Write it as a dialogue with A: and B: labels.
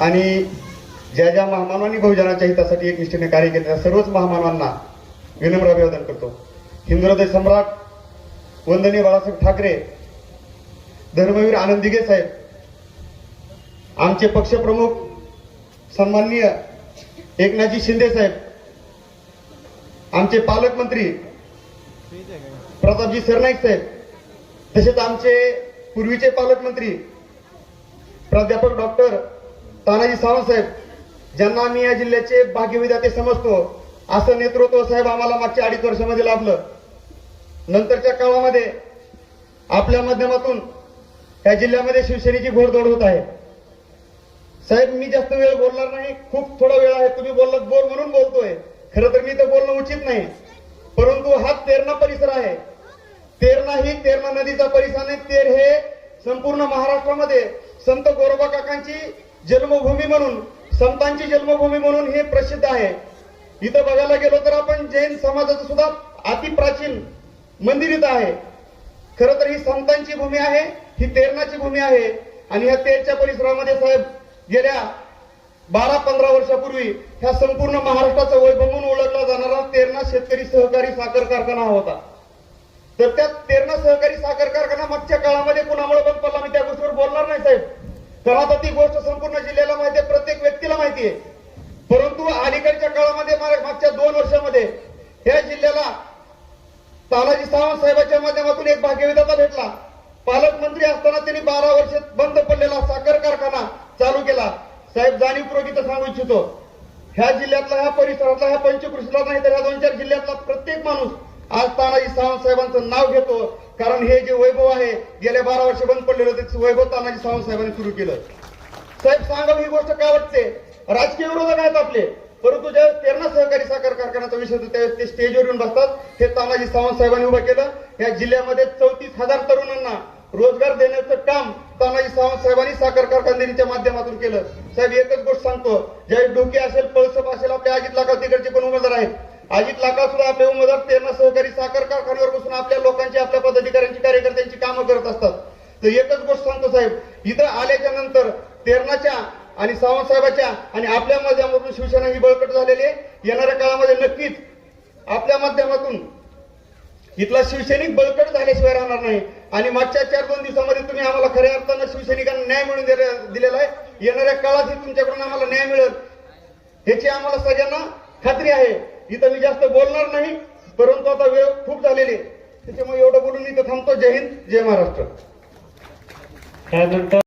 A: आणि ज्या ज्या महामानवांनी बहुजनाच्या हितासाठी एकनिष्ठेने कार्य केले त्या सर्वच महामानवांना विनम्र अभिवादन करतो. हिंदुहृदय सम्राट वंदनीय बाळासाहेब ठाकरे, धर्मवीर आनंद दिघे साहेब, आमचे पक्षप्रमुख सन्माननीय एकनाथजी शिंदे साहेब, आमचे पालकमंत्री प्रतापजी सरनाईक साहेब, तसेच आमचे पूर्वीचे पालकमंत्री प्राध्यापक डॉक्टर तानाजी सावंत साहेब, ज्यांना आम्ही या जिल्ह्याचे भाग्यविधाते समजतो, असं नेतृत्व साहेब आम्हाला मागच्या 2.5 वर्षामध्ये लाभलं. नंतरच्या काळामध्ये आपल्या माध्यमातून या जिल्ह्यामध्ये शिवसेनेची घोडदौड होत आहे. साहेब, मी जास्त वेळ बोलणार नाही, खूप थोडा वेळ आहे. तुम्ही बोललात बोल म्हणून बोलतोय. खरं तर मी तर बोलणं उचित नाही, परंतु हा तेरणा परिसर आहे. तेरणा ही तेरणा नदीचा परिसर आहे. तेर हे संपूर्ण महाराष्ट्रामध्ये संत गोरोबा काकांची जन्मभूमी म्हणून, संतांची जन्मभूमी म्हणून हे प्रसिद्ध आहे. इथं बघायला गेलो तर आपण जैन समाजाचं सुद्धा अति प्राचीन मंदिर इथं आहे. खरं तर ही संतांची भूमी आहे, ही तेरणाची भूमी आहे. आणि ह्या तेरच्या परिसरामध्ये साहेब गेल्या 12-15 वर्षापूर्वी ह्या संपूर्ण महाराष्ट्राचा वैभव म्हणून ओळखला जाणारा तेरणा शेतकरी सहकारी साखर कारखाना होता. तर त्या तेरणा सहकारी साखर कारखाना मागच्या काळामध्ये कुणामुळे बंद पडला मी त्या गोष्टीवर बोलणार नाही साहेब, कारण आता ती गोष्ट संपूर्ण जिल्ह्याला माहिती आहे, प्रत्येक व्यक्तीला माहिती आहे. परंतु अलीकडच्या काळामध्ये मागच्या 2 वर्षामध्ये या जिल्ह्याला तानाजी सावंत साहेबांच्या माध्यमातून एक भाग्यविधाता भेटला. पालकमंत्री असताना त्यांनी 12 वर्ष बंद पडलेला साखर कारखाना चालू केला. साहेब, जाणीवपूर्वक सांगू इच्छितो, ह्या जिल्ह्यातला, ह्या परिसरातला, ह्या पंचकृषीला नाही तर ह्या 2-4 जिल्ह्यातला प्रत्येक माणूस आज तानाजी सावंत साहेबांचं नाव घेतो, कारण हे जे वैभव आहे गेल्या 12 वर्ष बंद पडलेलं ते वैभव तानाजी सावंत साहेबांनी सुरू केलं. साहेब, सांगावं ही गोष्ट का वाटते, राजकीय विरोधक आहेत आपले, परंतु ज्या तेरणा सहकारी साखर कारखान्याचा विषय होतो त्यावेळेस ते स्टेजवर येऊन बसतात. हे तानाजी सावंत साहेबांनी उभं केलं. या जिल्ह्यामध्ये 34,000 तरुणांना रोजगार देण्याचं काम तानाजी सावंत साहेबांनी साखर कारखान्याच्या माध्यमातून केलं. साहेब, एकच गोष्ट सांगतो, ज्यावेळी डोके असेल, पळसप असेल, आपल्या अजित लाखा तिकडचे पण उमेदवार आहेत. अजित लाखा सुद्धा आपले उमेदवार तेरणा सहकारी साखर कारखान्यावर बसून आपल्या लोकांची, आपल्या पदाधिकाऱ्यांची, कार्यकर्त्यांची कामं करत असतात. तर एकच गोष्ट सांगतो साहेब, इथं आल्याच्या नंतर तेरणाच्या आणि सावंत साहेबांच्या आणि आपल्या माध्यमातून शिवसेना ही बळकट झालेली आहे. येणाऱ्या काळामध्ये नक्कीच आपल्या माध्यमातून इथला शिवसैनिक बळकट झाल्याशिवाय राहणार नाही. आणि मागच्या 4-2 दिवसामध्ये तुम्ही आम्हाला खऱ्या अर्थानं शिवसैनिकांना न्याय मिळवून दिलेला आहे. येणाऱ्या काळातही तुमच्याकडून आम्हाला न्याय मिळेल ह्याची आम्हाला सगळ्यांना खात्री आहे. इथं मी जास्त बोलणार नाही, परंतु आता वेळ खूप झालेली, त्याच्यामुळे एवढं बोलून इथं थांबतो. जय हिंद, जय महाराष्ट्र.